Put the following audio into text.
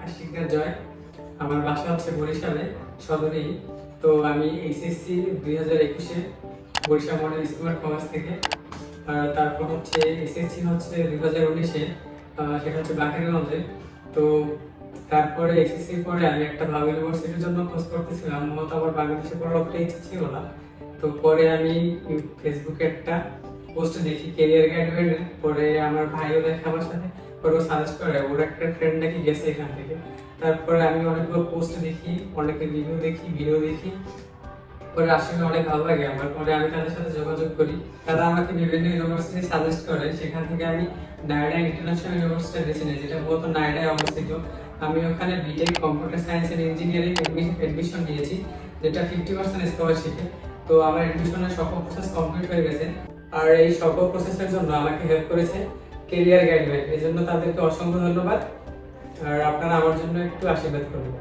আকাশ শিকদার জয়। আমার বাসা হচ্ছে বরিশালে সদরেই। তো আমি এইচএসসি 2021-এ Barishal model school of commerce থেকে, আর তারপর হচ্ছে এসএসসি হচ্ছে 2019-এ, সেটা হচ্ছে বাকেরগঞ্জে। তো তারপরে এসএসসির পরে আমি একটা ভালো ইউনিভার্সিটির জন্য খোঁজ করতেছিলাম, মূলত আমার বাংলাদেশে পড়ার অতটা ইচ্ছে ছিল না। তো পরে আমি ফেসবুকে একটা পোস্ট দেখি কেরিয়ার গাইডের, পরে আমার ভাইও দেখে আমার সাথে, পরে ও সাজেস্ট করে ওর একটা ফ্রেন্ড নাকি গেছে এখান থেকে। তারপরে আমি অনেকগুলো পোস্ট দেখি, অনেকের রিভিউ দেখি, ভিডিও দেখি, পরে আসলে অনেক ভালো লাগে আমার। পরে আমি তাদের সাথে যোগাযোগ করি, তারা আমাকে বিভিন্ন ইউনিভার্সিটি সাজেস্ট করে। সেখান থেকে আমি নাইডা ইন্টারন্যাশনাল ইউনিভার্সিটি বেছে নিই, যেটা মূলত নাইডায় অবস্থিত। আমি ওখানে BTech computer science and engineering admission নিয়েছি, যেটা 50% স্কলারশিপে। তো আমার এডমিশনের সকল প্রসেস কমপ্লিট হয়ে গেছে। আর এই সকল প্রসেসের জন্য আমাকে হেল্প করেছে কেরিয়ার গাইডলাইন, এই জন্য তাদেরকে অসংখ্য ধন্যবাদ। আর আপনারা আমার জন্য একটু আশীর্বাদ করবেন।